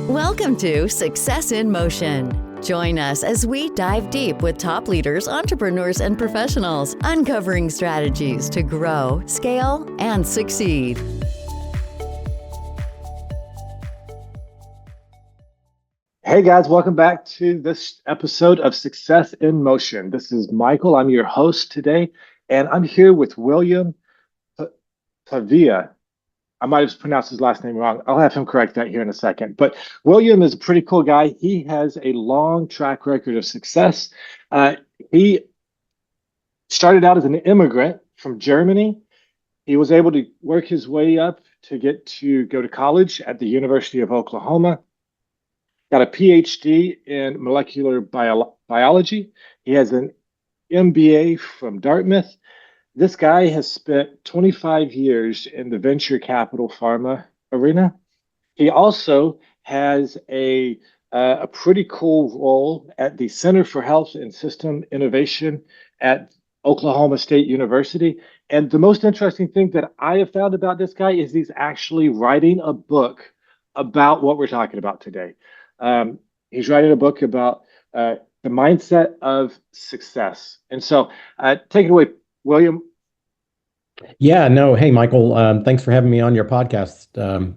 Welcome to Success in Motion. Join us as we dive deep with top leaders, entrepreneurs, and professionals, uncovering strategies to grow, scale, and succeed. Hey guys, welcome back to this episode of Success in Motion. This is Michael. I'm your host today, and I'm here with William Paiva. I might have pronounced his last name wrong. I'll have him correct that here in a second. But William is a pretty cool guy. He has a long track record of success. He started out as an immigrant from Germany. He was able to work his way up to get to go to college at the University of Oklahoma. Got a PhD in molecular biology. He has an MBA from Dartmouth. This guy has spent 25 years in the venture capital pharma arena. He also has a pretty cool role at the Center for Health and System Innovation at Oklahoma State University. And the most interesting thing that I have found about this guy is he's actually writing a book about what we're talking about today. He's writing a book about the mindset of success. And so take it away, William. Yeah, no. Hey, Michael. Thanks for having me on your podcast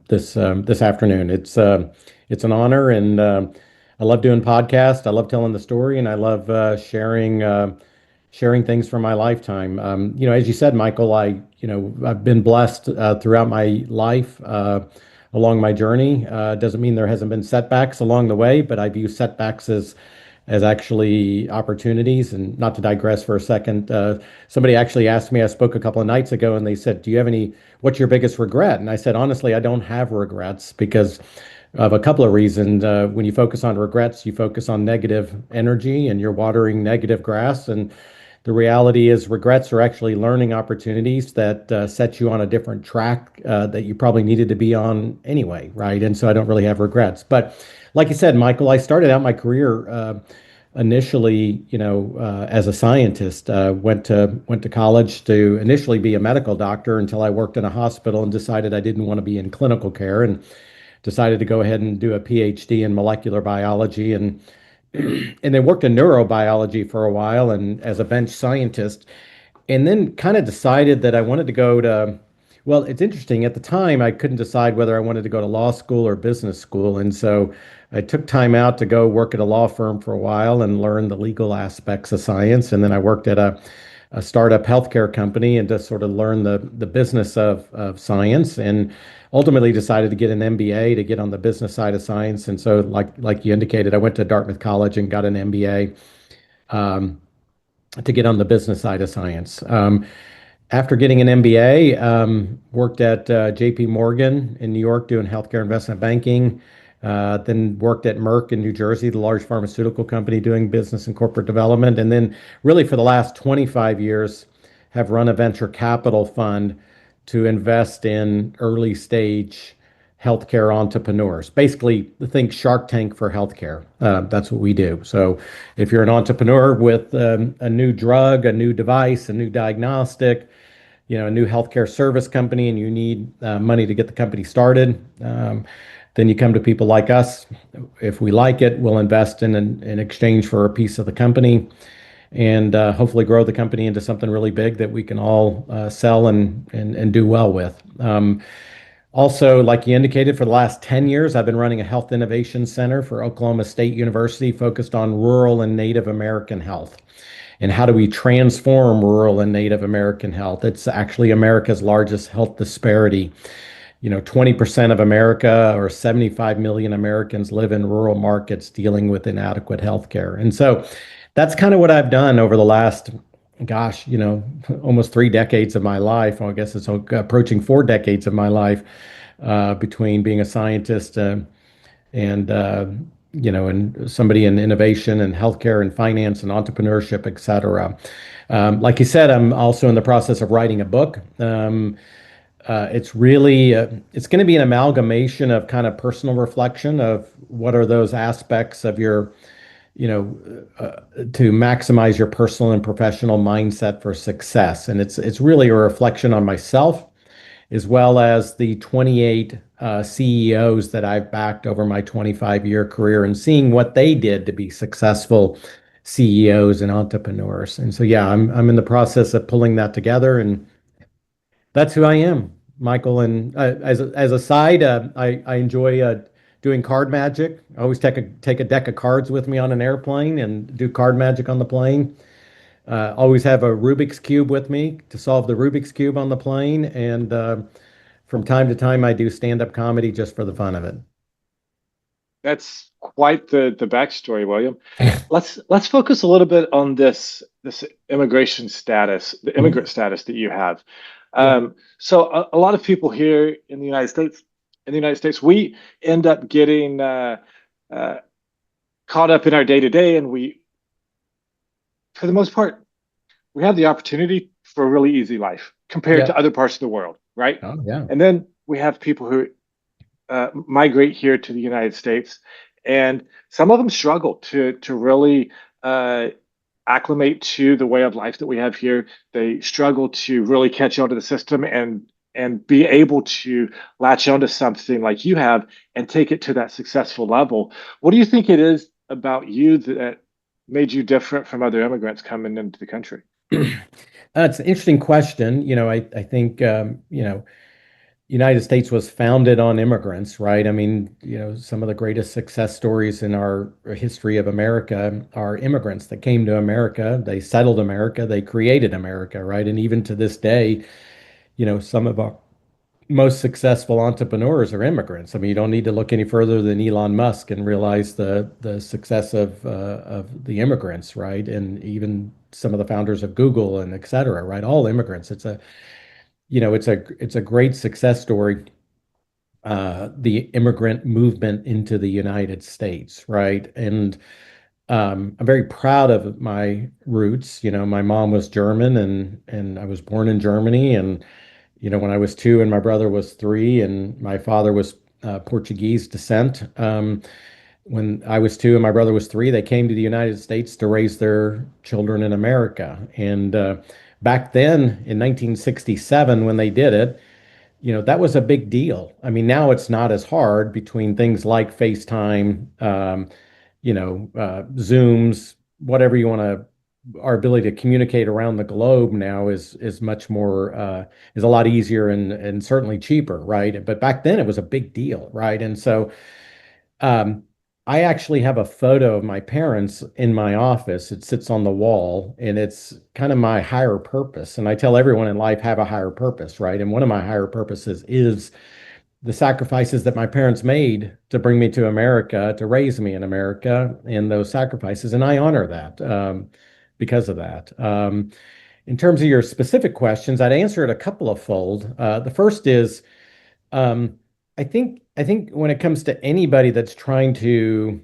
this afternoon. It's an honor, and I love doing podcasts. I love telling the story, and I love sharing things from my lifetime. As you said, Michael, I've been blessed throughout my life along my journey. Doesn't mean there hasn't been setbacks along the way, but I view setbacks as actually opportunities. And not to digress for a second, somebody actually asked me, I spoke a couple of nights ago, and they said, what's your biggest regret? And I said, honestly, I don't have regrets because of a couple of reasons. When you focus on regrets, you focus on negative energy and you're watering negative grass. And the reality is regrets are actually learning opportunities that set you on a different track that you probably needed to be on anyway, right? And so I don't really have regrets. But like you said, Michael, I started out my career initially, as a scientist. Went to college to initially be a medical doctor until I worked in a hospital and decided I didn't want to be in clinical care and decided to go ahead and do a PhD in molecular biology and then worked in neurobiology for a while and as a bench scientist, and then kind of decided that I wanted to go to, well, it's interesting. At the time, I couldn't decide whether I wanted to go to law school or business school. And so I took time out to go work at a law firm for a while and learn the legal aspects of science. And then I worked at a startup healthcare company and just sort of learn the business of science, and ultimately decided to get an MBA to get on the business side of science. And so like you indicated, I went to Dartmouth College and got an MBA to get on the business side of science. After getting an MBA, worked at JP Morgan in New York doing healthcare investment banking. Then worked at Merck in New Jersey, the large pharmaceutical company doing business and corporate development. And then really for the last 25 years have run a venture capital fund to invest in early stage healthcare entrepreneurs. Basically, think Shark Tank for healthcare. That's what we do. So if you're an entrepreneur with a new drug, a new device, a new diagnostic, a new healthcare service company, and you need money to get the company started, then you come to people like us. If we like it, we'll invest in exchange for a piece of the company and hopefully grow the company into something really big that we can all sell and do well with. Also, like you indicated, for the last 10 years, I've been running a health innovation center for Oklahoma State University focused on rural and Native American health. And how do we transform rural and Native American health? It's actually America's largest health disparity. 20% of America or 75 million Americans live in rural markets dealing with inadequate health care. And so that's kind of what I've done over the last, almost 3 decades of my life. Well, I guess it's approaching 4 decades of my life between being a scientist and somebody in innovation and healthcare and finance and entrepreneurship, et cetera. Like you said, I'm also in the process of writing a book. It's really, it's going to be an amalgamation of kind of personal reflection of what are those aspects of your, to maximize your personal and professional mindset for success. And it's really a reflection on myself as well as the 28 CEOs that I've backed over my 25-year career and seeing what they did to be successful CEOs and entrepreneurs. And so, yeah, I'm in the process of pulling that together, and that's who I am, Michael. And as a side, I enjoy doing card magic. I always take a deck of cards with me on an airplane and do card magic on the plane. Always have a Rubik's Cube with me to solve the Rubik's Cube on the plane. And from time to time, I do stand-up comedy just for the fun of it. That's quite the backstory, William. Let's focus a little bit on this immigration status, the Mhm. immigrant status that you have. Yeah. So a lot of people here in the United States, we end up getting uh, caught up in our day to day, and for the most part, we have the opportunity for a really easy life compared Yeah. to other parts of the world, right? Oh, yeah. And then we have people who migrate here to the United States, and some of them struggle to really uh, acclimate to the way of life that we have here. They struggle to really catch on to the system and be able to latch onto something like you have and take it to that successful level. What do you think it is about you that made you different from other immigrants coming into the country? It's an interesting question. I think, United States was founded on immigrants, right? I mean, some of the greatest success stories in our history of America are immigrants that came to America. They settled America. They created America, right? And even to this day, some of our most successful entrepreneurs are immigrants. I mean, you don't need to look any further than Elon Musk and realize the success of the immigrants, right? And even some of the founders of Google and et cetera, right? All immigrants. It's a great success story, the immigrant movement into the United States, right? And I'm very proud of my roots. My mom was German, and I was born in Germany. And when I was two and my brother was three, and my father was Portuguese descent. When I was two and my brother was three, they came to the United States to raise their children in America. And back then in 1967, when they did it, that was a big deal. I mean, now it's not as hard between things like FaceTime, Zooms, whatever you want to. Our ability to communicate around the globe now is much more is a lot easier and certainly cheaper, right? But back then it was a big deal, right? And so um, I actually have a photo of my parents in my office. It sits on the wall, and it's kind of my higher purpose. And I tell everyone in life have a higher purpose, right? And one of my higher purposes is the sacrifices that my parents made to bring me to America, to raise me in America, and those sacrifices. And I honor that because of that. In terms of your specific questions, I'd answer it a couple of fold. The first is um, I think when it comes to anybody that's trying to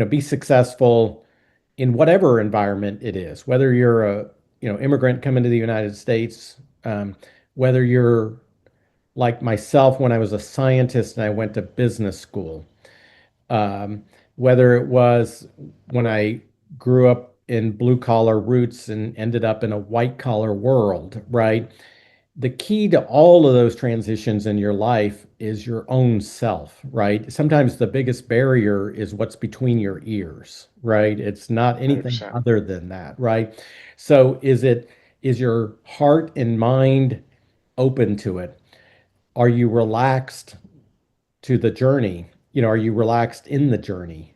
be successful in whatever environment it is, whether you're a immigrant coming to the United States, whether you're like myself when I was a scientist and I went to business school, um, whether it was when I grew up in blue collar roots and ended up in a white collar world, right? The key to all of those transitions in your life is your own self, right? Sometimes the biggest barrier is what's between your ears, right? It's not anything 100%. other than that, right? So is your heart and mind open to it? Are you relaxed to the journey? Are you relaxed in the journey?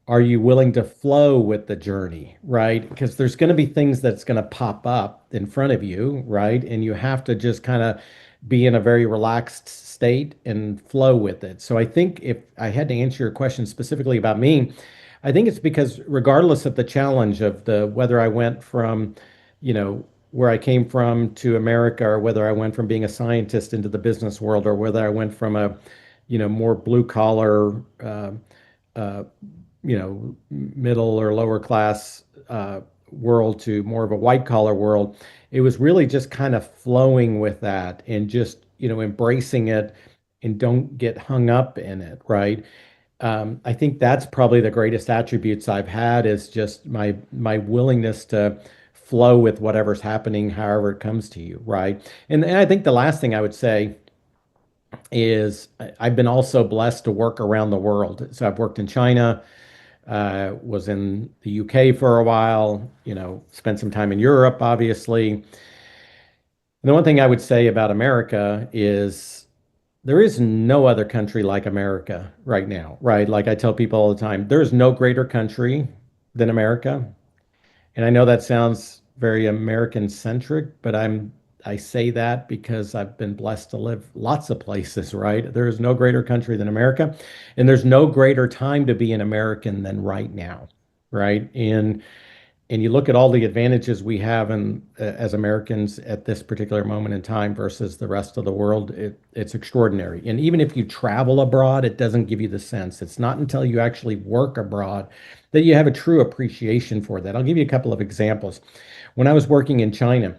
Are you willing to flow with the journey, right? Because there's going to be things that's going to pop up in front of you, right? And you have to just kind of be in a very relaxed state and flow with it. So I think if I had to answer your question specifically about me, I think it's because regardless of the challenge of the whether I went from, where I came from to America, or whether I went from being a scientist into the business world, or whether I went from a, more blue collar, uh, middle or lower class world to more of a white collar world, it was really just kind of flowing with that and just, embracing it and don't get hung up in it, right? I think that's probably the greatest attributes I've had is just my willingness to flow with whatever's happening, however it comes to you, right? And I think the last thing I would say is I've been also blessed to work around the world. So I've worked in China, was in the UK for a while, spent some time in Europe, obviously. And the one thing I would say about America is there is no other country like America right now, right? Like I tell people all the time, there is no greater country than America. And I know that sounds very American centric, but I say that because I've been blessed to live lots of places, right? There is no greater country than America, and there's no greater time to be an American than right now, right? And you look at all the advantages we have as Americans at this particular moment in time versus the rest of the world, it's extraordinary. And even if you travel abroad, it doesn't give you the sense. It's not until you actually work abroad that you have a true appreciation for that. I'll give you a couple of examples. When I was working in China,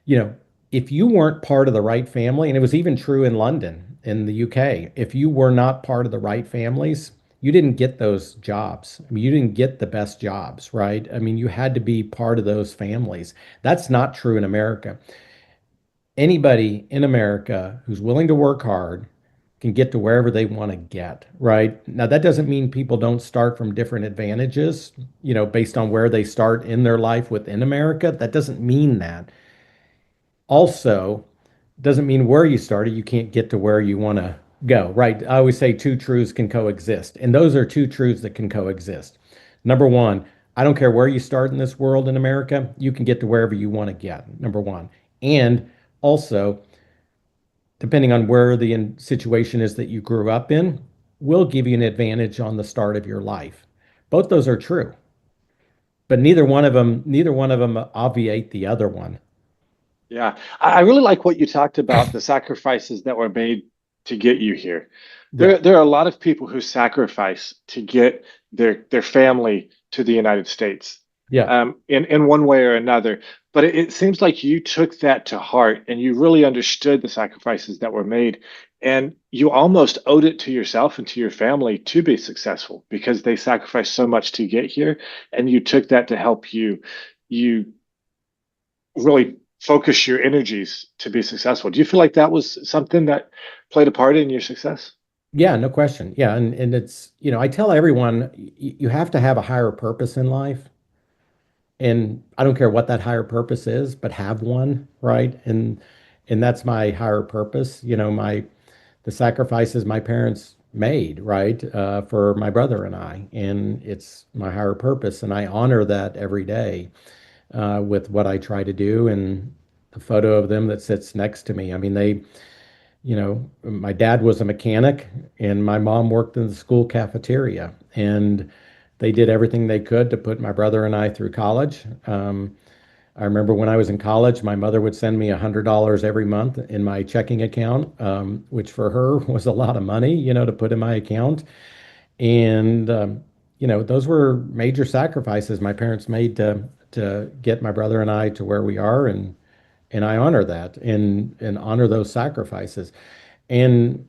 you know, if you weren't part of the right family, and it was even true in London, in the UK, if you were not part of the right families, you didn't get those jobs. I mean, you didn't get the best jobs, right? I mean, you had to be part of those families. That's not true in America. Anybody in America who's willing to work hard can get to wherever they want to get, right? Now, that doesn't mean people don't start from different advantages, based on where they start in their life within America. That doesn't mean that. Also, doesn't mean where you started, you can't get to where you want to go, right? I always say two truths can coexist, and those are two truths that can coexist. Number one, I don't care where you start in this world in America, you can get to wherever you want to get, number one. And also, depending on where the situation is that you grew up in, will give you an advantage on the start of your life. Both those are true, but neither one of them obviate the other one. Yeah, I really like what you talked about, the sacrifices that were made to get you here. Yeah, There are a lot of people who sacrifice to get their family to the United States, yeah. in one way or another. But it seems like you took that to heart and you really understood the sacrifices that were made, and you almost owed it to yourself and to your family to be successful because they sacrificed so much to get here, and you took that to help you really focus your energies to be successful. Do you feel like that was something that played a part in your success? Yeah, no question. Yeah, and it's, I tell everyone you have to have a higher purpose in life. And I don't care what that higher purpose is, but have one, right? And that's my higher purpose, the sacrifices my parents made, right, for my brother and I. And it's my higher purpose, and I honor that every day with what I try to do and the photo of them that sits next to me. I mean, my dad was a mechanic and my mom worked in the school cafeteria, and they did everything they could to put my brother and I through college. I remember when I was in college, my mother would send me $100 every month in my checking account, which for her was a lot of money, to put in my account. And those were major sacrifices my parents made to get my brother and I to where we are, and I honor that and honor those sacrifices. And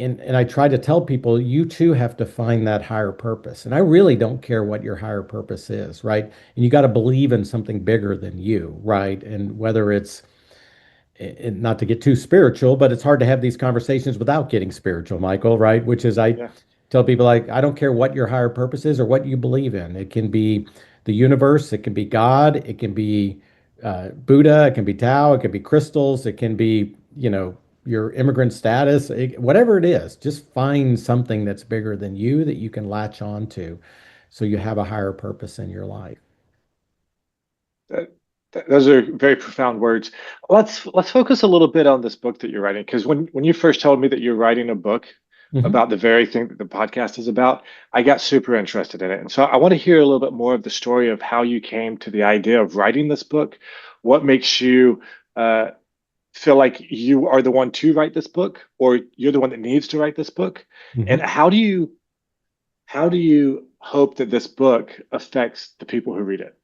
and I try to tell people you too have to find that higher purpose. And I really don't care what your higher purpose is, right? And you got to believe in something bigger than you, right? And whether it's not to get too spiritual, but it's hard to have these conversations without getting spiritual, Michael, right? Which is I Yeah. tell people like I don't care what your higher purpose is or what you believe in. It can be the universe, it can be God, it can be Buddha, it can be Tao, it can be crystals, it can be, your immigrant status, whatever it is, just find something that's bigger than you that you can latch on to so you have a higher purpose in your life. That, those are very profound words. Let's focus a little bit on this book that you're writing, because when you first told me that you're writing a book Mhm. about the very thing that the podcast is about, I got super interested in it. And so I want to hear a little bit more of the story of how you came to the idea of writing this book. What makes you uh, feel like you are the one to write this book, or you're the one that needs to write this book? And Mhm. how do you hope that this book affects the people who read it?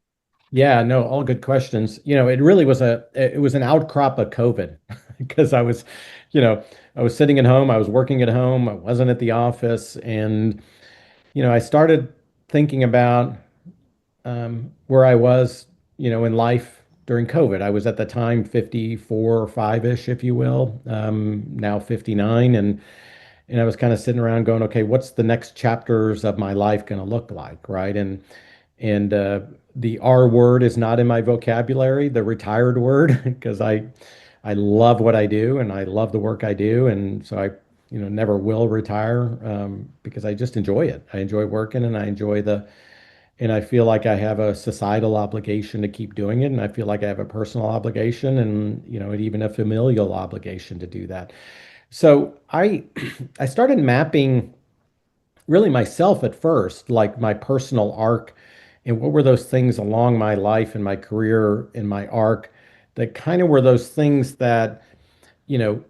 Yeah, no, all good questions. It was an outcrop of COVID because you know, I was sitting at home, I was working at home, I wasn't at the office, and I started thinking about where I was in life during COVID. I was at the time 54 or 5-ish, if you will, now 59. And I was kind of sitting around going, okay, what's the next chapters of my life going to look like, right? And the R word is not in my vocabulary, the retired word, because I love what I do and I love the work I do, and so I never will retire because I just enjoy it. I enjoy working and I enjoy and I feel like I have a societal obligation to keep doing it, and I feel like I have a personal obligation and and even a familial obligation to do that. So I I started mapping really myself at first, like my personal arc, and what were those things along my life and my career and my arc that kind of were those things that, you know,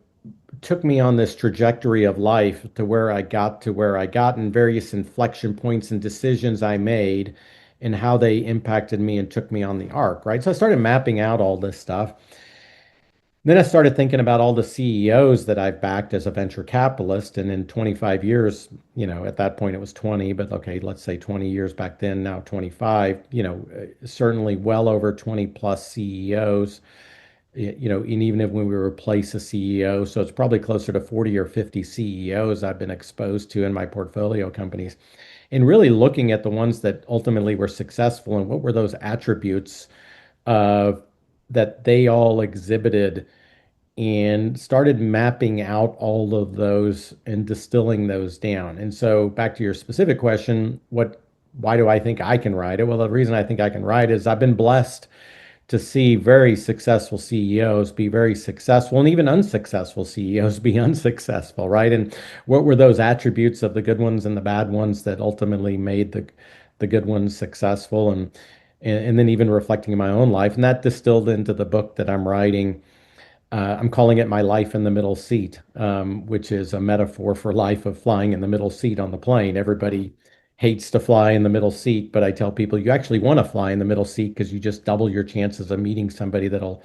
took me on this trajectory of life to where I got to where I got, and various inflection points and decisions I made and how they impacted me and took me on the arc, right? So I started mapping out all this stuff. Then I started thinking about all the CEOs that I've backed as a venture capitalist. And in 25 years, at that point it was 20, but okay, let's say 20 years back then, now 25, certainly well over 20 plus CEOs, and even if when we replace a CEO, so it's probably closer to 40 or 50 CEOs I've been exposed to in my portfolio companies. And really looking at the ones that ultimately were successful and what were those attributes uh, that they all exhibited, and started mapping out all of those and distilling those down. And so back to your specific question, why do I think I can write it? Well, the reason I think I can write is I've been blessed to see very successful CEOs be very successful and even unsuccessful CEOs be unsuccessful, right? And what were those attributes of the good ones and the bad ones that ultimately made the good ones successful, and then even reflecting in my own life. And that distilled into the book that I'm writing. I'm calling it My Life in the Middle Seat, which is a metaphor for life of flying in the middle seat on the plane. Everybody hates to fly in the middle seat, but I tell people you actually want to fly in the middle seat because you just double your chances of meeting somebody that'll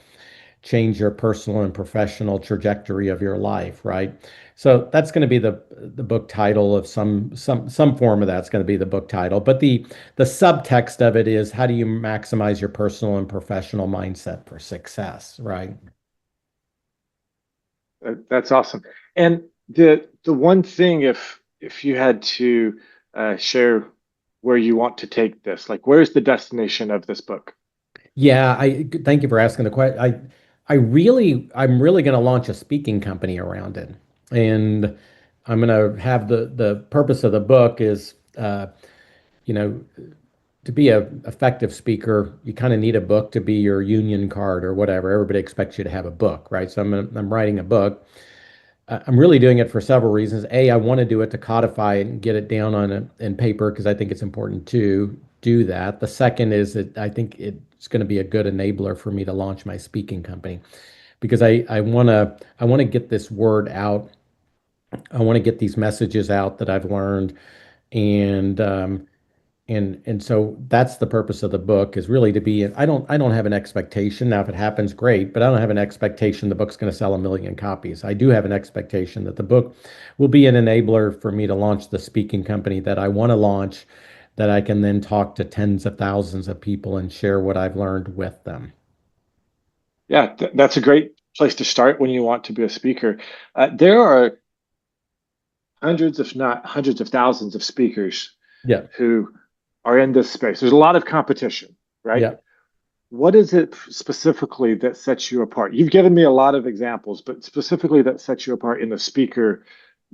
change your personal and professional trajectory of your life, right? So that's going to be the book title of some form of that's going to be the book title. But the subtext of it is, how do you maximize your personal and professional mindset for success, right? That's awesome. And the one thing, if you had to share where you want to take this, like where's the destination of this book? Yeah, I thank you for asking the question. I'm really going to launch a speaking company around it, and I'm going to have the purpose of the book is, you know, to be a effective speaker, you kind of need a book to be your union card or whatever. Everybody expects you to have a book, right? So I'm writing a book. I'm really doing it for several reasons. A, I want to do it to codify it and get it down in paper because I think it's important to do that. The second is that I think it's going to be a good enabler for me to launch my speaking company because I want to get this word out. I want to get these messages out that I've learned, and so that's the purpose of the book, is really to be, I don't have an expectation. Now, if it happens, great, but I don't have an expectation the book's going to sell a million copies. I do have an expectation that the book will be an enabler for me to launch the speaking company that I want to launch, that I can then talk to tens of thousands of people and share what I've learned with them. Yeah, that's a great place to start when you want to be a speaker. There are hundreds, if not hundreds of thousands of speakers Yeah. who are in this space. There's a lot of competition, right? Yeah. What is it specifically that sets you apart? You've given me a lot of examples, but specifically that sets you apart in the speaker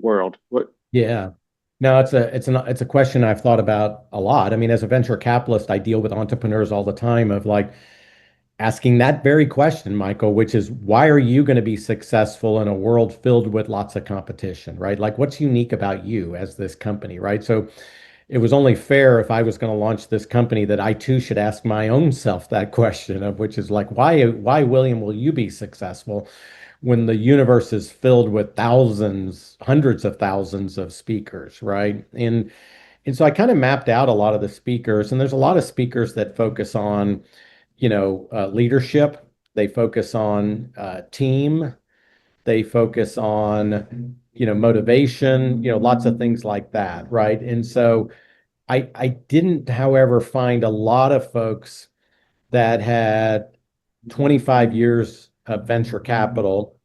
world. What? Yeah. No, it's a question I've thought about a lot. I mean, as a venture capitalist, I deal with entrepreneurs all the time of like, asking that very question, Michael, which is, why are you going to be successful in a world filled with lots of competition, right? Like, what's unique about you as this company, right? So it was only fair if I was going to launch this company that I too should ask my own self that question of, which is like, why, William, will you be successful when the universe is filled with thousands, hundreds of thousands of speakers, right? And so I kind of mapped out a lot of the speakers, and there's a lot of speakers that focus on leadership. They focus on team. They focus on, motivation, lots of things like that, right? And so I didn't, however, find a lot of folks that had 25 years of venture capital.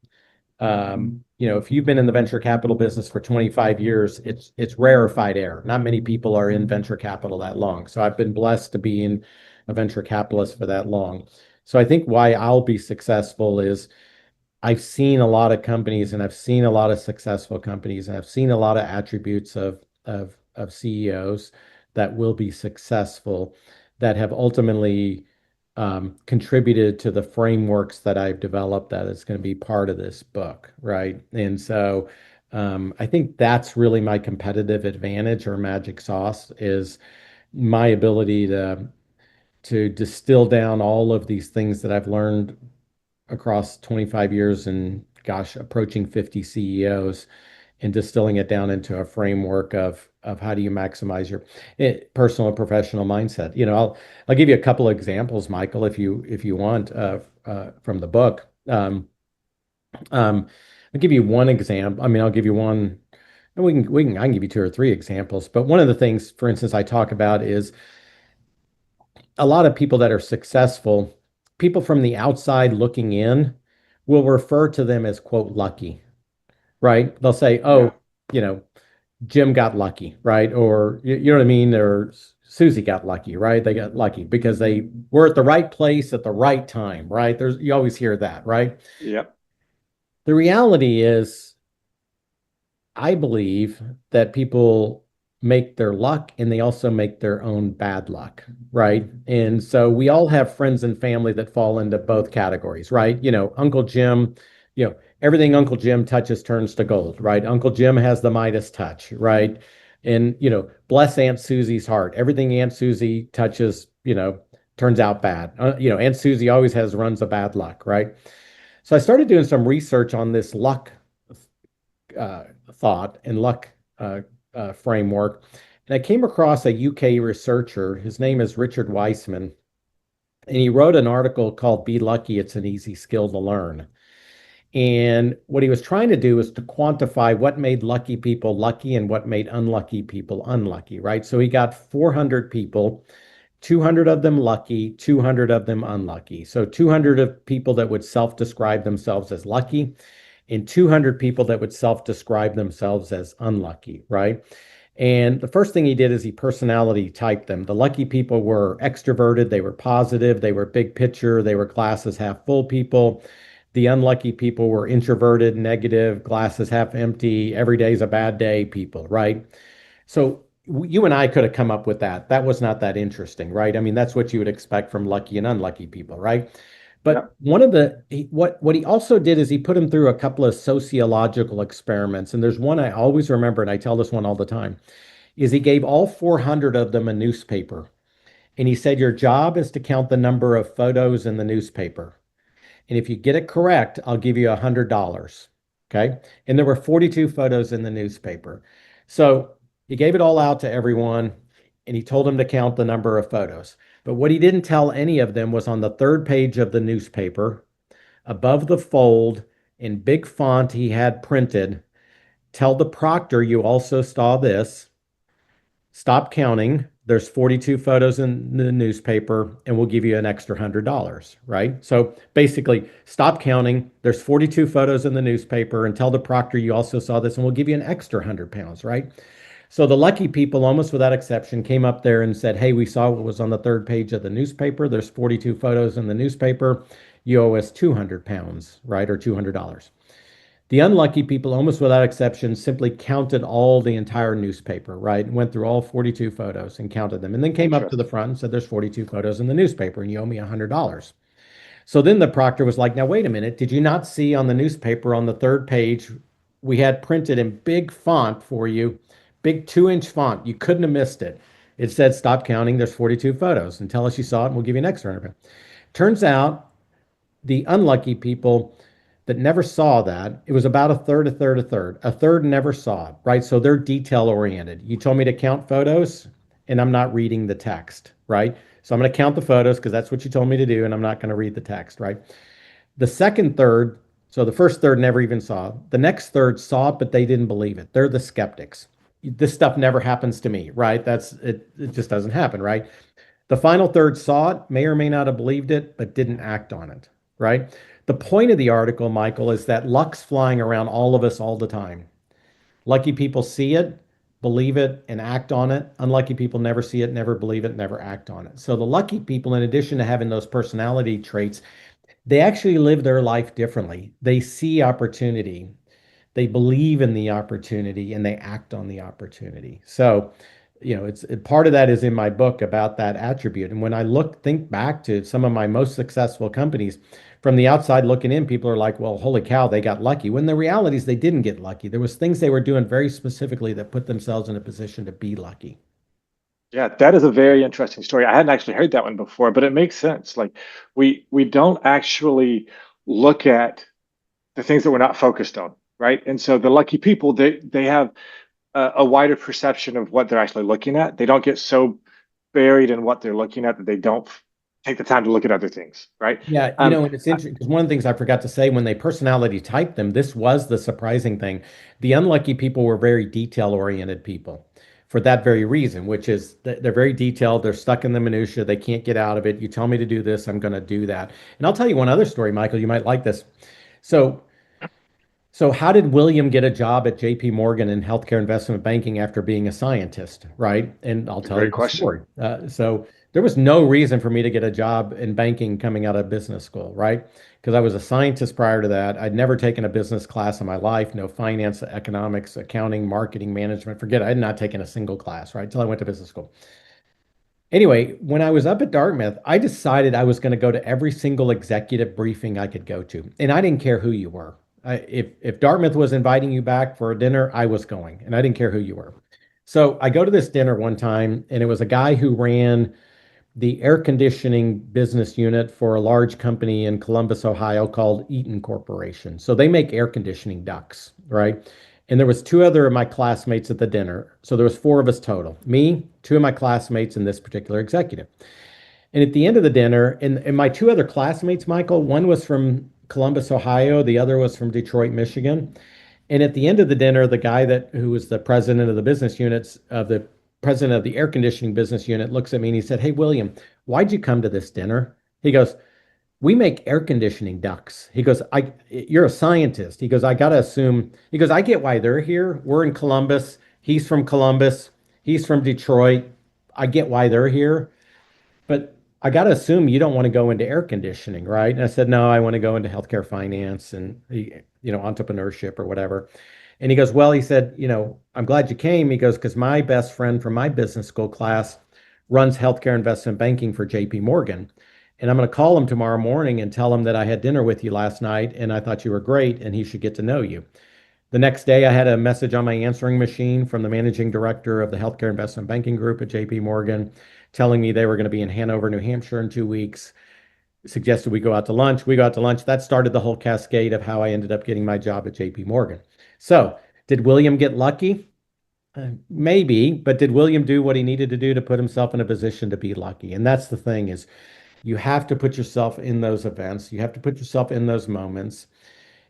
If you've been in the venture capital business for 25 years, it's rarefied air. Not many people are in venture capital that long. So I've been blessed to be in a venture capitalist for that long. So I think why I'll be successful is I've seen a lot of companies and I've seen a lot of successful companies and I've seen a lot of attributes of CEOs that will be successful that have ultimately contributed to the frameworks that I've developed that is going to be part of this book, right? And so I think that's really my competitive advantage or magic sauce is my ability to distill down all of these things that I've learned across 25 years and gosh, approaching 50 CEOs and distilling it down into a framework of how do you maximize your personal and professional mindset. I'll give you a couple of examples, Michael, if you want from the book. I'll give you one example. I mean, I'll give you one. And I can give you two or three examples. But one of the things, for instance, I talk about is a lot of people that are successful, people from the outside looking in will refer to them as, quote, lucky, right? They'll say, Yeah. oh, you know, Jim got lucky, right? Or you know what I mean? Or Susie got lucky, right? They got lucky because they were at the right place at the right time, right? You always hear that, right? Yep. The reality is I believe that people make their luck and they also make their own bad luck, right? And so we all have friends and family that fall into both categories, right? Uncle Jim, everything Uncle Jim touches turns to gold, right? Uncle Jim has the Midas touch, right? And, bless Aunt Susie's heart. Everything Aunt Susie touches, turns out bad. Aunt Susie always runs a bad luck, right? So I started doing some research on this luck thought and luck framework. And I came across a UK researcher. His name is Richard Weissman. And he wrote an article called Be Lucky, It's an Easy Skill to Learn. And what he was trying to do is to quantify what made lucky people lucky and what made unlucky people unlucky, right? So he got 400 people, 200 of them lucky, 200 of them unlucky. So 200 of people that would self-describe themselves as lucky and 200 people that would self-describe themselves as unlucky, right? And the first thing he did is he personality typed them. The lucky people were extroverted, they were positive, they were big picture, they were glasses half full people. The unlucky people were introverted, negative, glasses half empty, every day's a bad day people, right? So you and I could have come up with that. That was not that interesting, right? I mean, that's what you would expect from lucky and unlucky people, right? But Yep. what he also did is he put him through a couple of sociological experiments. And there's one I always remember, and I tell this one all the time, is he gave all 400 of them a newspaper. And he said, your job is to count the number of photos in the newspaper. And if you get it correct, I'll give you $100. Okay. And there were 42 photos in the newspaper. So he gave it all out to everyone and he told them to count the number of photos. But what he didn't tell any of them was on the third page of the newspaper, above the fold, in big font he had printed, tell the proctor you also saw this. Stop counting. There's 42 photos in the newspaper, and we'll give you an extra $100, right? So basically, stop counting. There's 42 photos in the newspaper, and tell the proctor you also saw this, and we'll give you an extra £100, right? So the lucky people, almost without exception, came up there and said, hey, we saw what was on the third page of the newspaper. There's 42 photos in the newspaper. You owe us £200, right? Or $200. The unlucky people, almost without exception, simply counted all the entire newspaper, right? Went through all 42 photos and counted them, and then came up to the Interesting. front and said, there's 42 photos in the newspaper, and you owe me $100. So then the proctor was like, now, wait a minute. Did you not see on the newspaper on the third page, we had printed in big font for you, big 2-inch font. You couldn't have missed it. It said, stop counting. There's 42 photos and tell us you saw it, and we'll give you an extra 100. Turns out the unlucky people that never saw that, it was about a third, a third, a third. A third never saw it, right? So they're detail oriented. You told me to count photos and I'm not reading the text, right? So I'm going to count the photos because that's what you told me to do and I'm not going to read the text, right? The second third, so the first third never even saw it. The next third saw it, but they didn't believe it. They're the skeptics. This stuff never happens to me, right? It just doesn't happen, right? The final third saw it, may or may not have believed it, but didn't act on it, right? The point of the article, Michael, is that luck's flying around all of us all the time. Lucky people see it, believe it, and act on it. Unlucky people never see it, never believe it, never act on it. So the lucky people, in addition to having those personality traits, they actually live their life differently. They see opportunity, they believe in the opportunity, and they act on the opportunity. So, it's part of that is in my book about that attribute. And when I think back to some of my most successful companies, from the outside looking in, people are like, well, holy cow, they got lucky. When the reality is they didn't get lucky. There was things they were doing very specifically that put themselves in a position to be lucky. Yeah, that is a very interesting story. I hadn't actually heard that one before, but it makes sense. Like we don't actually look at the things that we're not focused on, right? And so the lucky people, they have a wider perception of what they're actually looking at. They don't get so buried in what they're looking at that they don't take the time to look at other things, right? Yeah, and it's interesting because one of the things I forgot to say when they personality typed them, this was the surprising thing. The unlucky people were very detail-oriented people for that very reason, which is they're very detailed, they're stuck in the minutia, they can't get out of it. You tell me to do this, I'm going to do that. And I'll tell you one other story, Michael, you might like this. So so how did William get a job at JP Morgan in healthcare investment banking after being a scientist, right? And I'll tell you Great the question. story. So there was no reason for me to get a job in banking coming out of business school, right? Because I was a scientist prior to that. I'd never taken a business class in my life, no finance, economics, accounting, marketing, management. Forget it. I had not taken a single class, right? Till I went to business school. Anyway, when I was up at Dartmouth, I decided I was going to go to every single executive briefing I could go to, and I didn't care who you were. If Dartmouth was inviting you back for a dinner, I was going, and I didn't care who you were. So I go to this dinner one time, and it was a guy who ran the air conditioning business unit for a large company in Columbus, Ohio called Eaton Corporation. So they make air conditioning ducts, right? And there was two other of my classmates at the dinner. So there was four of us total. Me, two of my classmates, and this particular executive. And at the end of the dinner, and my two other classmates, Michael, one was from Columbus, Ohio, the other was from Detroit, Michigan. And at the end of the dinner, the guy who was the president of the business units of the president of the air conditioning business unit looks at me and he said, "Hey, William, why'd you come to this dinner?" He goes, "We make air conditioning ducts." He goes, "You're a scientist." He goes, "I got to assume," he goes, "I get why they're here. We're in Columbus. He's from Columbus. He's from Detroit. I get why they're here. But I got to assume you don't want to go into air conditioning, right?" And I said, "No, I want to go into healthcare finance and, entrepreneurship or whatever." And he goes, "Well," he said, "I'm glad you came." He goes, "Because my best friend from my business school class runs healthcare investment banking for JP Morgan. And I'm going to call him tomorrow morning and tell him that I had dinner with you last night and I thought you were great and he should get to know you." The next day, I had a message on my answering machine from the managing director of the healthcare investment banking group at JP Morgan telling me they were going to be in Hanover, New Hampshire in 2 weeks, suggested we go out to lunch. We go out to lunch. That started the whole cascade of how I ended up getting my job at JP Morgan. So, did William get lucky? Maybe, but did William do what he needed to do to put himself in a position to be lucky? And that's the thing is you have to put yourself in those events. You have to put yourself in those moments.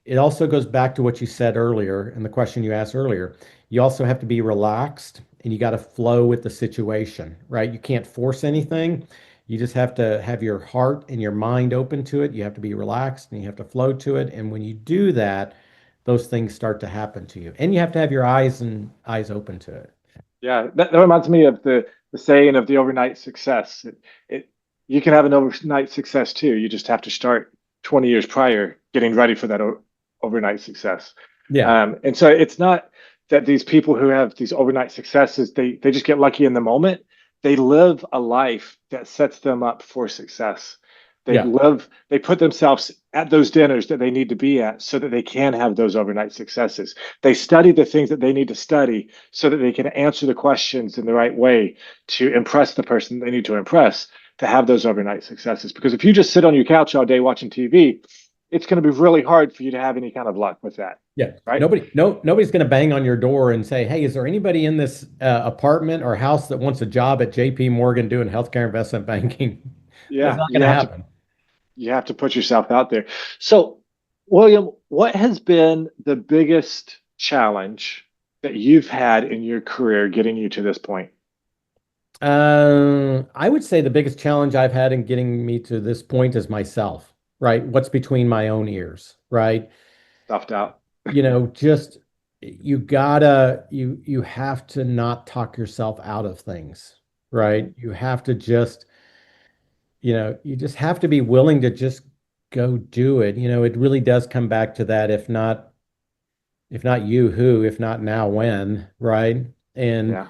It also goes back to what you said earlier and the question you asked earlier. You also have to be relaxed and you got to flow with the situation, right? You can't force anything. You just have to have your heart and your mind open to it. You have to be relaxed and you have to flow to it. And when you do that, those things start to happen to you. And you have to have your eyes open to it. Yeah, that reminds me of the saying of the overnight success. It you can have an overnight success too. You just have to start 20 years prior getting ready for that overnight success. Yeah. And so it's not that these people who have these overnight successes, they just get lucky in the moment. They live a life that sets them up for success. Yeah. They put themselves at those dinners that they need to be at so that they can have those overnight successes. They study the things that they need to study so that they can answer the questions in the right way to impress the person they need to impress to have those overnight successes. Because if you just sit on your couch all day watching TV, it's going to be really hard for you to have any kind of luck with that. Yeah. Right. Nobody's going to bang on your door and say, "Hey, is there anybody in this apartment or house that wants a job at JP Morgan doing healthcare investment banking?" That's Yeah, not going to happen. you have to put yourself out there. So, William, what has been the biggest challenge that you've had in your career getting you to this point? I would say the biggest challenge I've had in getting me to this point is myself, right? What's between my own ears, right? Stuffed out. Just you have to not talk yourself out of things, right? Mhm. You have to just, you just have to be willing to just go do it. It really does come back to that, if not you, who, if not now, when, right? And Yeah.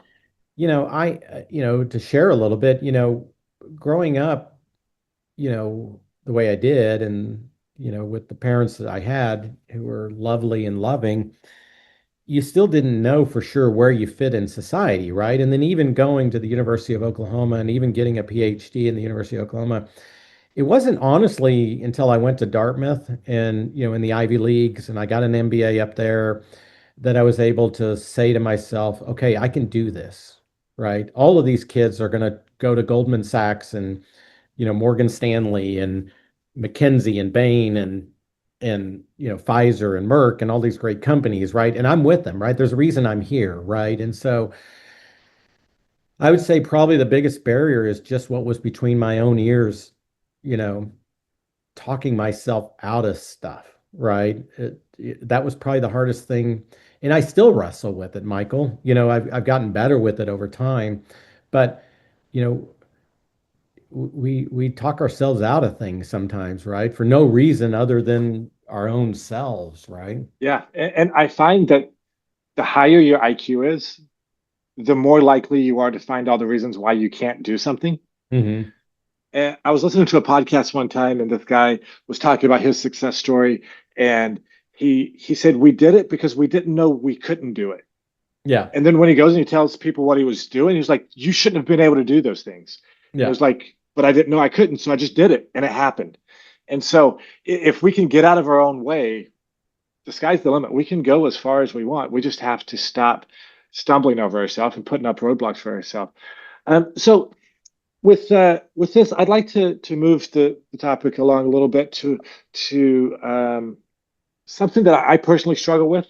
to share a little bit, growing up, the way I did and, with the parents that I had who were lovely and loving, you still didn't know for sure where you fit in society, right? And then even going to the University of Oklahoma and even getting a PhD in the University of Oklahoma, it wasn't honestly until I went to Dartmouth and, in the Ivy Leagues and I got an MBA up there that I was able to say to myself, okay, I can do this, right? All of these kids are going to go to Goldman Sachs and, Morgan Stanley and McKinsey and Bain and Pfizer and Merck and all these great companies, right? And I'm with them, right? There's a reason I'm here, right? And so I would say probably the biggest barrier is just what was between my own ears, you know, talking myself out of stuff, right? That was probably the hardest thing. And I still wrestle with it, Michael. I've gotten better with it over time, but you know, we talk ourselves out of things sometimes, right? For no reason other than our own selves, right? Yeah. And I find that the higher your IQ is, the more likely you are to find all the reasons why you can't do something. Hmm. And I was listening to a podcast one time, and this guy was talking about his success story, and he said we did it because we didn't know we couldn't do it. Yeah. And then when he goes and he tells people what he was doing, he's like, "You shouldn't have been able to do those things." And it Yeah. was like, "But I didn't know I couldn't, so I just did it, and it happened." And so, if we can get out of our own way, the sky's the limit. We can go as far as we want. We just have to stop stumbling over ourselves and putting up roadblocks for ourselves. So with this, I'd like to move the topic along a little bit to something that I personally struggle with.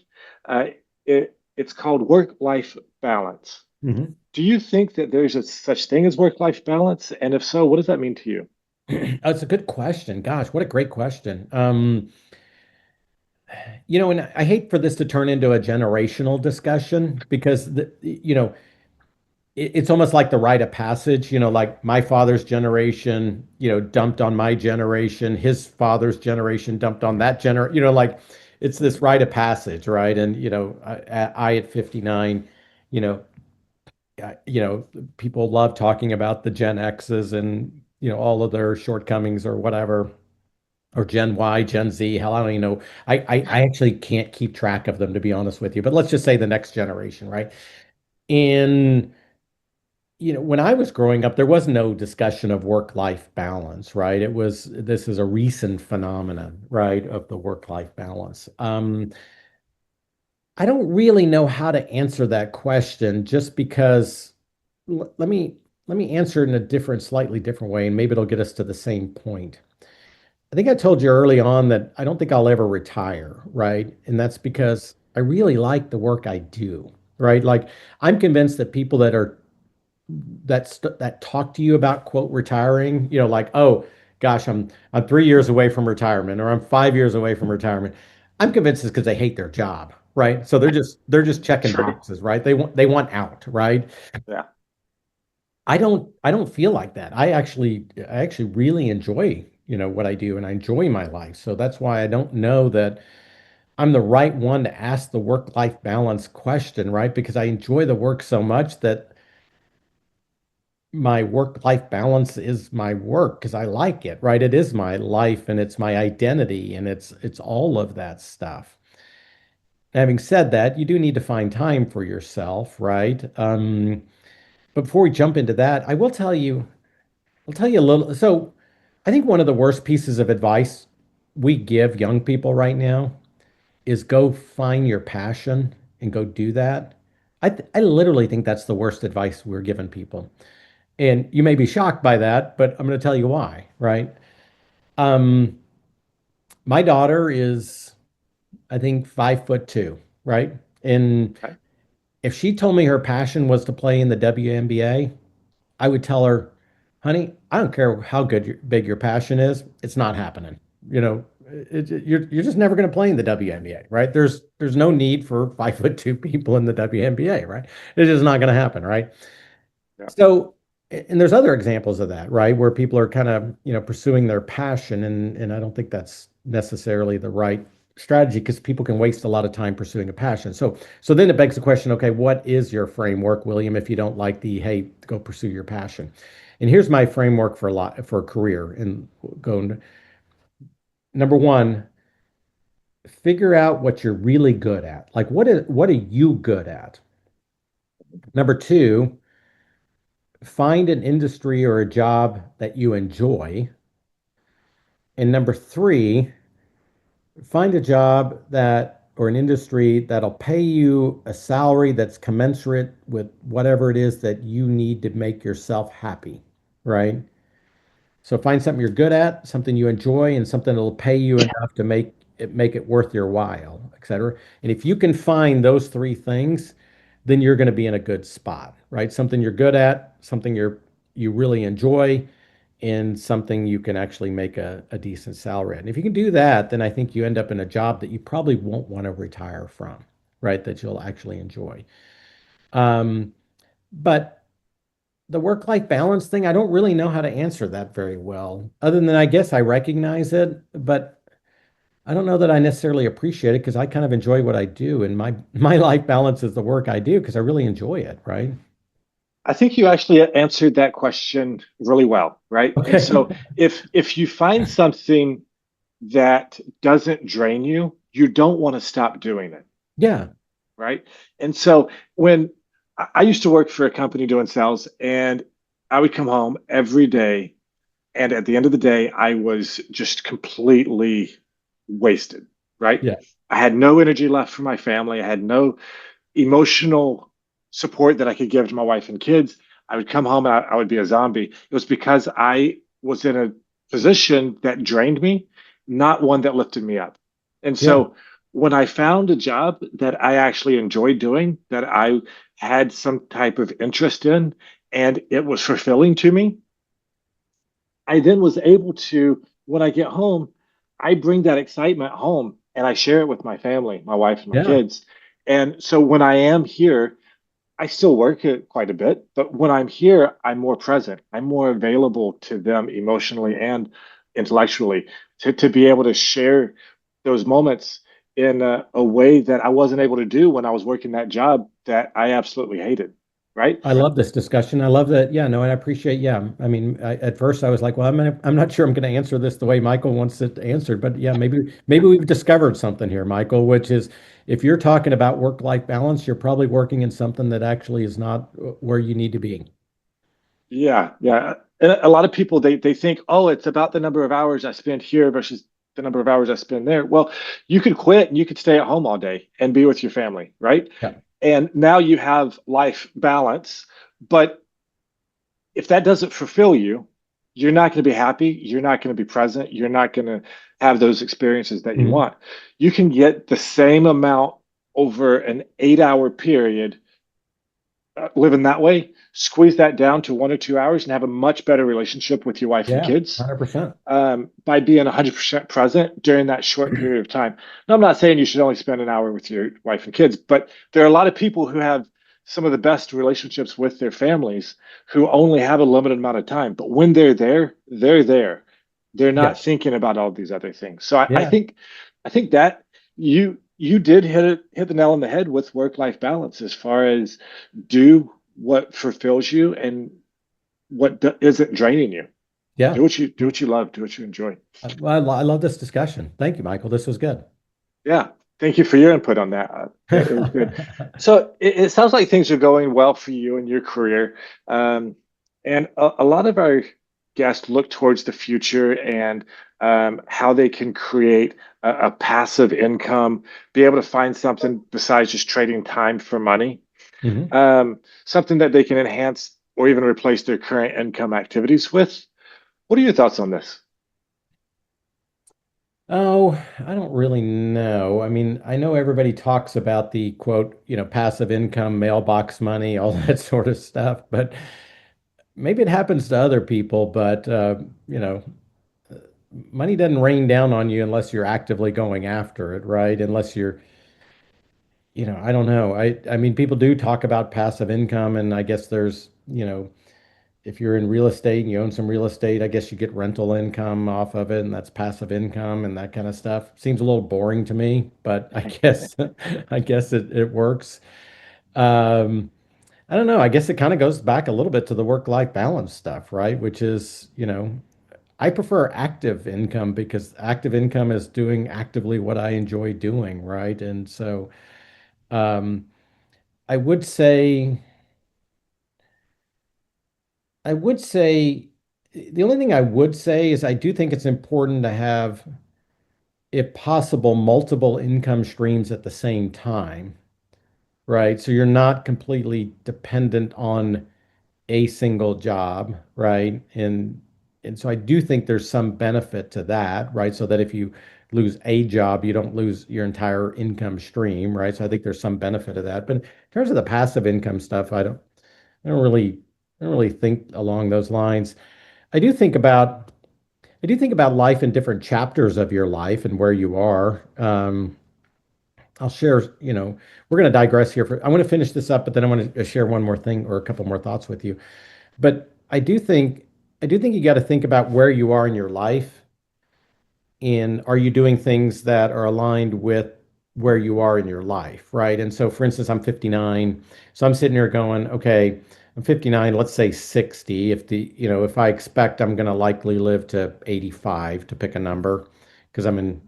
It's called work-life balance. Hmm. Do you think that there's a such thing as work-life balance? And if so, what does that mean to you? Oh, it's a good question. Gosh, what a great question. And I hate for this to turn into a generational discussion because it's almost like the rite of passage, like my father's generation, dumped on my generation, his father's generation dumped on that like it's this rite of passage, right? And I at 59, you know, people love talking about the Gen X's and all of their shortcomings or whatever, or Gen Y, Gen Z. Hell, I don't even know. I actually can't keep track of them, to be honest with you. But let's just say the next generation, right? And when I was growing up, there was no discussion of work-life balance, right? This is a recent phenomenon, right, of the work-life balance. I don't really know how to answer that question just because let me answer it in a slightly different way, and maybe it'll get us to the same point. I think I told you early on that I don't think I'll ever retire, right? And that's because I really like the work I do, right? Like I'm convinced that people that talk to you about quote retiring, like, oh gosh, I'm 3 years away from retirement or I'm 5 years away from retirement. I'm convinced it's because they hate their job, right? So they're just checking True. boxes, right? They want out, right? Yeah. I don't feel like that. I actually really enjoy, what I do and I enjoy my life. So that's why I don't know that I'm the right one to ask the work-life balance question, right? Because I enjoy the work so much that my work-life balance is my work because I like it, right? It is my life and it's my identity and it's all of that stuff. Having said that, you do need to find time for yourself, right? But before we jump into that, I'll tell you a little. So, I think one of the worst pieces of advice we give young people right now is go find your passion and go do that. I literally think that's the worst advice we're giving people. And you may be shocked by that, but I'm going to tell you why, right? Um, my daughter is, I think, 5'2", right? And Okay. if she told me her passion was to play in the WNBA, I would tell her, honey, I don't care how big your passion is, it's not happening. You know, you're just never going to play in the WNBA, right? There's no need for 5'2" people in the WNBA, right? It's just not going to happen, right? Yeah. So, and there's other examples of that, right? Where people are kind of, pursuing their passion, and I don't think that's necessarily the right strategy because people can waste a lot of time pursuing a passion. So then it begs the question, okay, what is your framework, William, if you don't like the, hey, go pursue your passion? And here's my framework for a career and going number one, figure out what you're really good at. Like what are you good at? Number two, find an industry or a job that you enjoy. And number three, find a job that or an industry that'll pay you a salary that's commensurate with whatever it is that you need to make yourself happy, right? So find something you're good at, something you enjoy, and something that'll pay you enough to make it worth your while, et cetera. And if you can find those three things, then you're going to be in a good spot, right? Something you're good at, something you really enjoy, and something you can actually make a decent salary at. And if you can do that, then I think you end up in a job that you probably won't want to retire from, right? That you'll actually enjoy. Um, but the work-life balance thing, I don't really know how to answer that very well, other than I guess I recognize it, but I don't know that I necessarily appreciate it because I kind of enjoy what I do, and my life balance is the work I do because I really enjoy it, right? I think you actually answered that question really well, right? And Okay. so if you find something that doesn't drain you, you don't want to stop doing it, Yeah. right? And so when I used to work for a company doing sales, and I would come home every day, and at the end of the day, I was just completely wasted, right? Yeah. I had no energy left for my family. I had no emotional support that I could give to my wife and kids. I would come home and I would be a zombie. It was because I was in a position that drained me, not one that lifted me up. And Yeah. so when I found a job that I actually enjoyed doing, that I had some type of interest in, and it was fulfilling to me, I then was able to, when I get home, I bring that excitement home and I share it with my family, my wife and my Yeah. kids. And so when I am here, I still work it quite a bit, but when I'm here, I'm more present. I'm more available to them emotionally and intellectually to be able to share those moments in a way that I wasn't able to do when I was working that job that I absolutely hated. Right? I love this discussion. I love that. Yeah, no, and I appreciate. Yeah, I mean, at first I was like, well, I'm not sure I'm going to answer this the way Michael wants it answered, but yeah, maybe we've discovered something here, Michael, which is if you're talking about work-life balance, you're probably working in something that actually is not where you need to be. Yeah, yeah. And a lot of people they think, oh, it's about the number of hours I spend here versus the number of hours I spend there. Well, you could quit and you could stay at home all day and be with your family, right? Yeah. And now you have life balance. But if that doesn't fulfill you, you're not going to be happy. You're not going to be present. You're not going to have those experiences that you Mhm. want. You can get the same amount over an 8 hour period living that way, squeeze that down to 1 or 2 hours and have a much better relationship with your wife and Yeah, kids 100%. by being 100% present during that short period of time. Now, I'm not saying you should only spend an hour with your wife and kids, but there are a lot of people who have some of the best relationships with their families who only have a limited amount of time. But when they're there, they're there. They're not Yes. thinking about all these other things. So Yeah. I think that you did hit the nail on the head with work-life balance as far as do what fulfills you and what isn't draining you. Yeah. Do what you love, do what you enjoy. Well, I love this discussion. Thank you, Michael. This was good. Yeah, thank you for your input on that. It was good. So it sounds like things are going well for you in your career, um, and a lot of our guests look towards the future and how they can create a passive income, be able to find something besides just trading time for money, Mhm. something that they can enhance or even replace their current income activities with. What are your thoughts on this? Oh, I don't really know. I mean, I know everybody talks about the quote, passive income, mailbox money, all that sort of stuff, but maybe it happens to other people, but you know, money doesn't rain down on you unless you're actively going after it, right? Unless you're, I don't know. I mean, people do talk about passive income, and I guess there's, if you're in real estate and you own some real estate, I guess you get rental income off of it, and that's passive income and that kind of stuff. Seems a little boring to me, but I guess I guess it works. Um, I don't know. I guess it kind of goes back a little bit to the work-life balance stuff, right? Which is, I prefer active income because active income is doing actively what I enjoy doing, right? And so um, I would say, I would say, the only thing I would say is I do think it's important to have, if possible, multiple income streams at the same time, right? So you're not completely dependent on a single job, right? And so I do think there's some benefit to that, right? So that if you lose a job, you don't lose your entire income stream, right? So I think there's some benefit of that. But in terms of the passive income stuff, I don't really, I don't really think along those lines. I do think about, I do think about life in different chapters of your life and where you are. I'll share, we're going to digress here I want to finish this up, but then I want to share one more thing or a couple more thoughts with you. But I do think you got to think about where you are in your life and are you doing things that are aligned with where you are in your life, right? And so for instance, I'm 59. So I'm sitting here going, okay, I'm 59, let's say 60. If I expect I'm going to likely live to 85 to pick a number because I'm in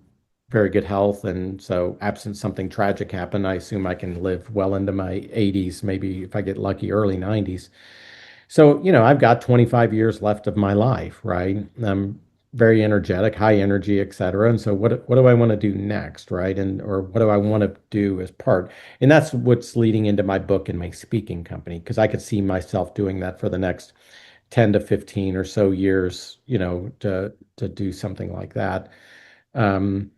very good health. And so absent something tragic happen, I assume I can live well into my 80s, maybe if I get lucky, early 90s. So, I've got 25 years left of my life, right? I'm very energetic, high energy, et cetera. And so what do I want to do next, right? And or what do I want to do as part? And that's what's leading into my book and my speaking company, because I could see myself doing that for the next 10 to 15 or so years, to do something like that. Um,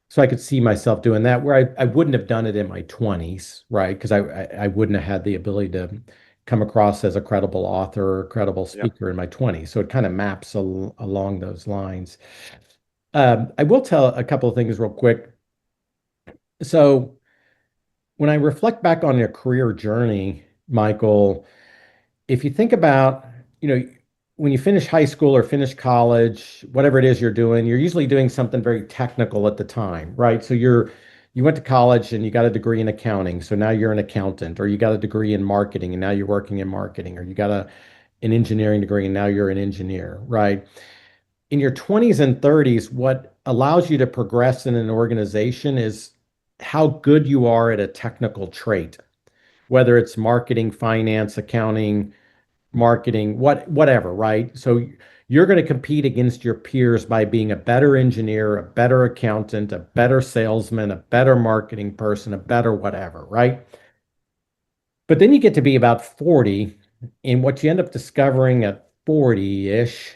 so I could see myself doing that where I wouldn't have done it in my 20s, right? Because I wouldn't have had the ability to come across as a credible author or credible Yep. speaker in my 20s. So it kind of maps along those lines. I will tell a couple of things real quick. So when I reflect back on your career journey, Michael, if you think about, you know, when you finish high school or finish college, whatever it is you're doing, you're usually doing something very technical at the time, right? So you went to college and you got a degree in accounting, so now you're an accountant, or you got a degree in marketing and now you're working in marketing, or you got an engineering degree and now you're an engineer, right? In your 20s and 30s, what allows you to progress in an organization is how good you are at a technical trait, whether it's marketing, finance, accounting, marketing, whatever, right? So you're going to compete against your peers by being a better engineer, a better accountant, a better salesman, a better marketing person, a better whatever, right? But then you get to be about 40, and what you end up discovering at 40-ish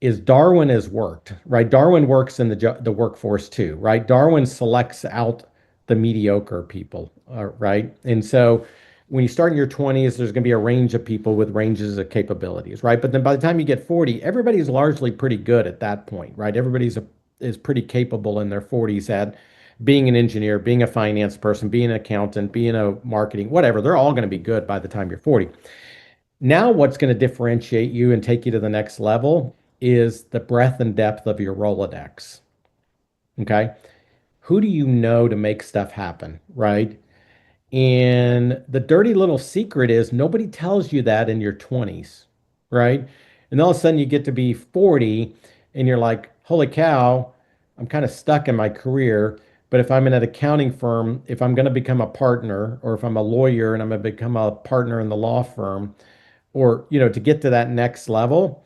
is Darwin has worked, right? Darwin works in the workforce too, right? Darwin selects out the mediocre people, right? And so when you start in your 20s, there's going to be a range of people with ranges of capabilities, right? But then by the time you get 40, everybody's largely pretty good at that point, right? Is pretty capable in their 40s at being an engineer, being a finance person, being an accountant, being a marketing, whatever. They're all going to be good by the time you're 40. Now, what's going to differentiate you and take you to the next level is the breadth and depth of your Rolodex. Okay. Who do you know to make stuff happen? Right. And the dirty little secret is nobody tells you that in your 20s. Right. And all of a sudden you get to be 40 and you're like, holy cow, I'm kind of stuck in my career. But if I'm in an accounting firm, if I'm going to become a partner, or if I'm a lawyer and I'm going to become a partner in the law firm, or to get to that next level,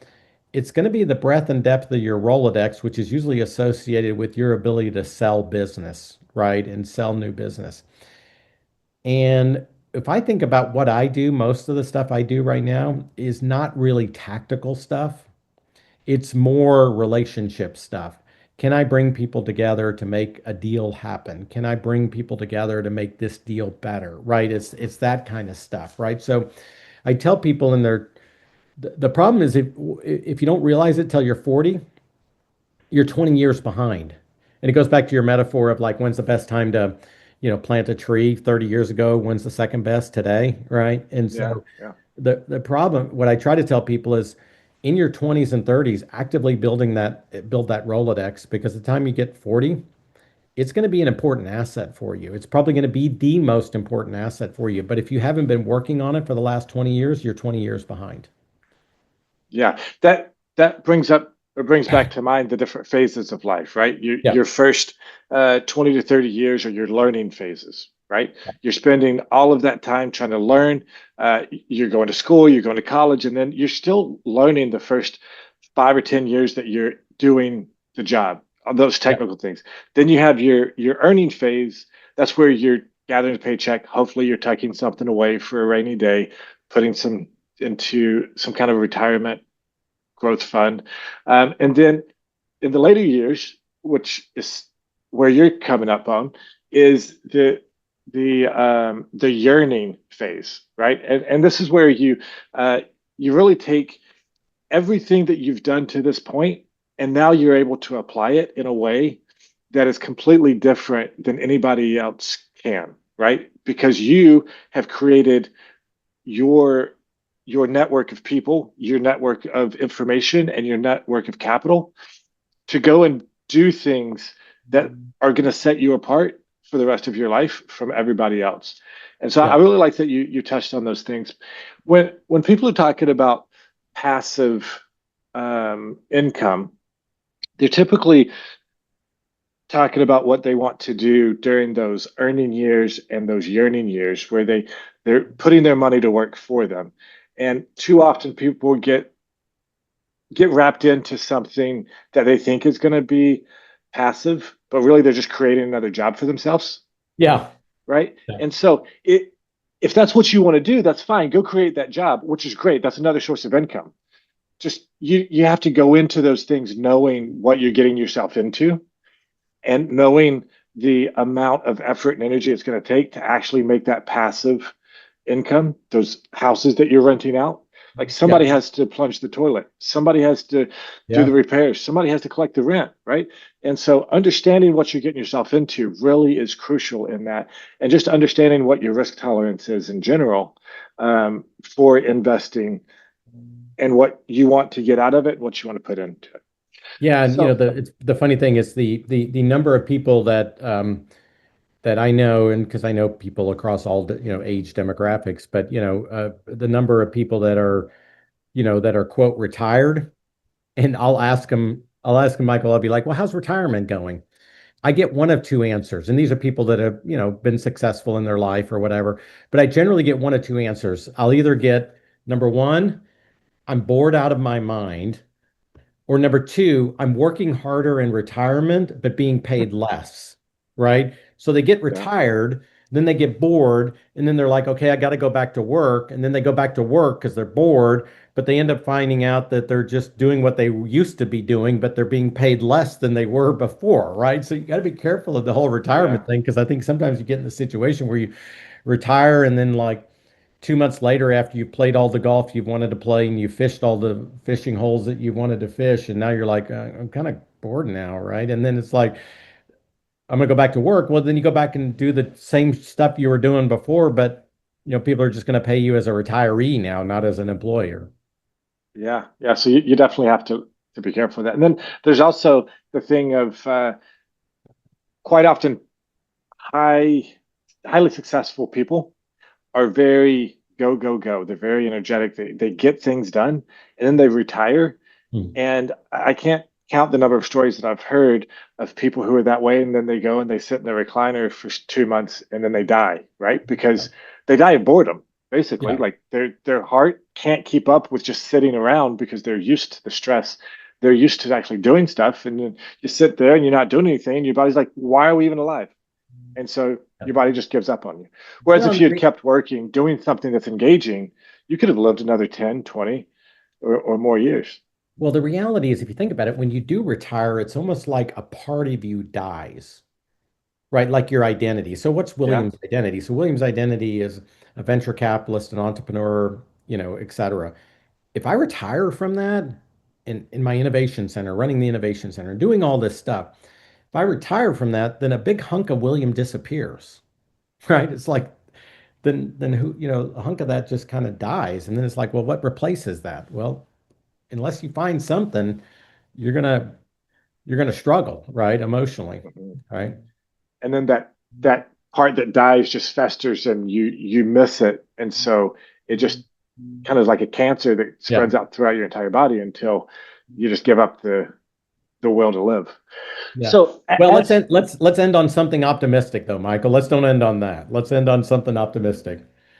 it's going to be the breadth and depth of your Rolodex, which is usually associated with your ability to sell business, right? And sell new business. And if I think about what I do, most of the stuff I do right now is not really tactical stuff. It's more relationship stuff. Can I bring people together to make a deal happen? Can I bring people together to make this deal better? Right? It's that kind of stuff, right? So I tell people in their The problem is if you don't realize it till you're 40, you're 20 years behind. And it goes back to your metaphor of like when's the best time to, plant a tree 30 years ago, when's the second best today, right? And Yeah, so yeah, the problem, what I try to tell people is in your 20s and 30s, actively build that Rolodex because the time you get 40, it's going to be an important asset for you. It's probably going to be the most important asset for you. But if you haven't been working on it for the last 20 years, you're 20 years behind. yeah. That brings up or brings back to mind the different phases of life, right? Yeah. Your first 20 to 30 years are your learning phases, right? You're spending all of that time trying to learn. You're going to school, you're going to college, and then you're still learning the first 5 or 10 years that you're doing the job on those Yeah. technical things. Then you have your earning phase. That's where you're gathering a paycheck. Hopefully, you're tucking something away for a rainy day, putting some into some kind of retirement growth fund. And then in the later years, which is where you're coming up on, is the yearning phase, right? And this is where you really take everything that you've done to this point, and now you're able to apply it in a way that is completely different than anybody else can, right? Because you have created your your network of people, your network of information, and your network of capital to go and do things that are going to set you apart for the rest of your life from everybody else. And so I Yeah. really like that you touched on those things. When people are talking about passive income, they're typically talking about what they want to do during those earning years and those yearning years where they're putting their money to work for them. And too often people get wrapped into something that they think is going to be passive, but really they're just creating another job for themselves, Yeah. right? Yeah. And so if that's what you want to do, that's fine. Go create that job, which is great. That's another source of income. Just you have to go into those things knowing what you're getting yourself into and knowing the amount of effort and energy it's going to take to actually make that passive income, those houses that you're renting out. Like Yeah. somebody has to plunge the toilet, somebody has to do the Yeah. repairs, somebody has to collect the rent, right? And so understanding what you're getting yourself into really is crucial in that, and just understanding what your risk tolerance is in general for investing and what you want to get out of it, and what you want to put into it. Yeah, and So the funny thing is the number of people that I know, and because I know people across all age demographics, but the number of people that are quote retired, and I'll ask them, Michael, I'll be like, well, how's retirement going? I get one of two answers, and these are people that have been successful in their life or whatever, but I generally get one of two answers. I'll either get number one, I'm bored out of my mind. Or number two, I'm working harder in retirement, but being paid less, right? So they get yeah, retired, then they get bored, and then they're like, okay, I got to go back to work. And then they go back to work because they're bored, but they end up finding out that they're just doing what they used to be doing, but they're being paid less than they were before, right? So you got to be careful of the whole yeah, retirement thing because I think sometimes you get in the situation where you retire and then like 2 months later, after you played all the golf you wanted to play and you fished all the fishing holes that you wanted to fish, and now you're like, I'm kind of bored now, right? And then it's like, I'm gonna go back to work. Well, then you go back and do the same stuff you were doing before, but people are just going to pay you as a retiree now, not as an employer. yeah. So you definitely have to be careful of that. And then there's also the thing of quite often high highly successful people are very go go go. They're very energetic. They get things done and then they retire. Hmm. And I can't count the number of stories that I've heard of people who are that way, and then they go and they sit in the recliner for 2 months and then they die, right? Because they die of boredom, basically. Yeah. Like their heart can't keep up with just sitting around because they're used to the stress. They're used to actually doing stuff, and then you sit there and you're not doing anything. Your body's like, why are we even alive? And so your body just gives up on you. Whereas if Well, you had kept working, doing something that's engaging, you could have lived another 10, 20, or more years. the reality is, if you think about it, when you do retire, it's almost like a part of you dies, right? Like your identity. So what's Yeah. William's identity? So William's identity is a venture capitalist, an entrepreneur, et cetera. if I retire from that in my innovation center, running the innovation center, doing all this stuff, if I retire from that, then a big hunk of William disappears, right? It's like then who, a hunk of that just kind of dies. And then it's like, well, what replaces that? Well, unless you find something, you're gonna you're gonna struggle, right? Emotionally, Mhm. right? And then that part that dies just festers and you miss it. And so it just kind of like a cancer that Yeah. spreads out throughout your entire body until you just give up the will to live. Yeah. So Well, as let's end on something optimistic though, Michael. Let's don't end on that. Let's end on something optimistic.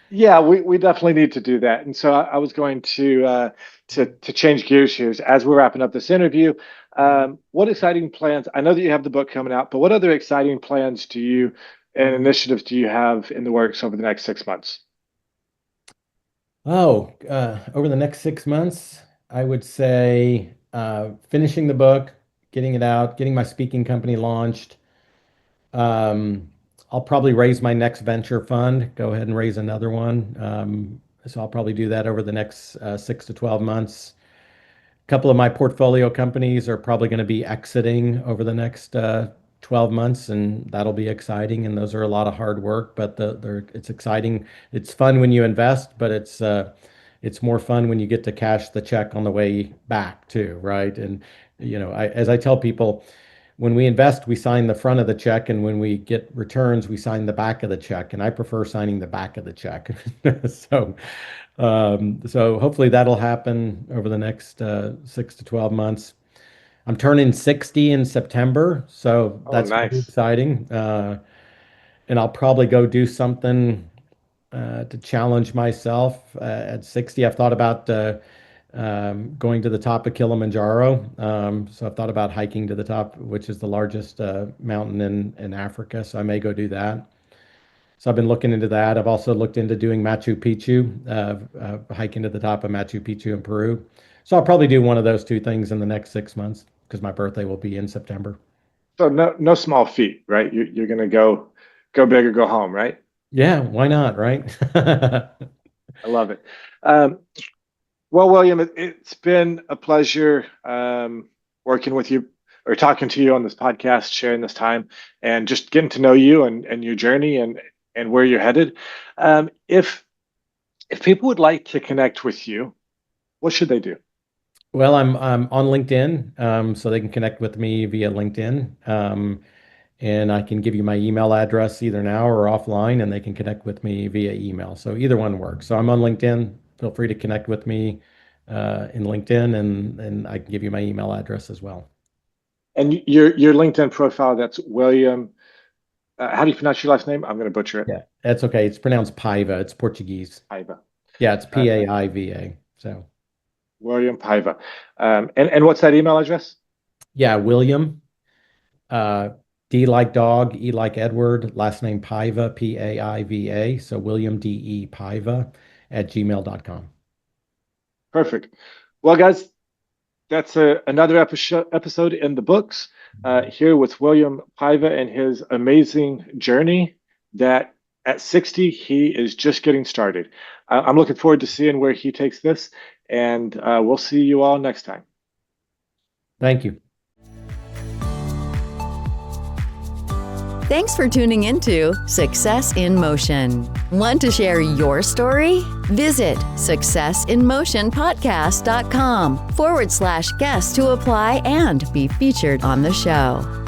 yeah, we definitely need to do that. And so I was going to change gears here as we're wrapping up this interview. What exciting plans? I know that you have the book coming out, but what other exciting plans do you and initiatives do you have in the works over the next 6 months? Oh, over the next 6 months, I would say finishing the book, getting it out, getting my speaking company launched. Um, I'll probably raise my next venture fund, go ahead and raise another one. So I'll probably do that over the next 6 to 12 months. A couple of my portfolio companies are probably going to be exiting over the next 12 months, and that'll be exciting. And those are a lot of hard work, but it's exciting. It's fun when you invest, but it's more fun when you get to cash the check on the way back too, right? And as I tell people, when we invest, we sign the front of the check, and when we get returns, we sign the back of the check. And I prefer signing the back of the check. So so hopefully that'll happen over the next 6 to 12 months. I'm turning 60 in September, so Oh, that's pretty nice. exciting. And I'll probably go do something to challenge myself at 60. I've thought about going to the top of Kilimanjaro. So I've thought about hiking to the top, which is the largest mountain in Africa. So I may go do that. So I've been looking into that. I've also looked into doing Machu Picchu, hiking to the top of Machu Picchu in Peru. So I'll probably do one of those two things in the next 6 months because my birthday will be in September. So no small feat, right? You're gonna go big or go home, right? Yeah, why not, right? I love it. Um, well, William, it's been a pleasure working with you or talking to you on this podcast, sharing this time, and just getting to know you and your journey and where you're headed. If people would like to connect with you, what should they do? Well, I'm on LinkedIn, so they can connect with me via LinkedIn. And I can give you my email address either now or offline, and they can connect with me via email. So either one works. So I'm on LinkedIn. Feel free to connect with me in LinkedIn, and I can give you my email address as well. And your LinkedIn profile, that's William. How do you pronounce your last name? I'm going to butcher it. Yeah, that's okay. It's pronounced Paiva. It's Portuguese. Paiva. Yeah, it's Uh, Paiva. So William Paiva. And what's that email address? yeah, William, uh, D like dog, E like Edward, last name Paiva, Paiva. So William D.E. Paiva at gmail.com. Perfect. Well, guys, that's another episode in the books here with William Paiva and his amazing journey that at 60, he is just getting started. I'm looking forward to seeing where he takes this, and we'll see you all next time. Thank you. Thanks for tuning into Success in Motion. Want to share your story? Visit successinmotionpodcast.com /guest to apply and be featured on the show.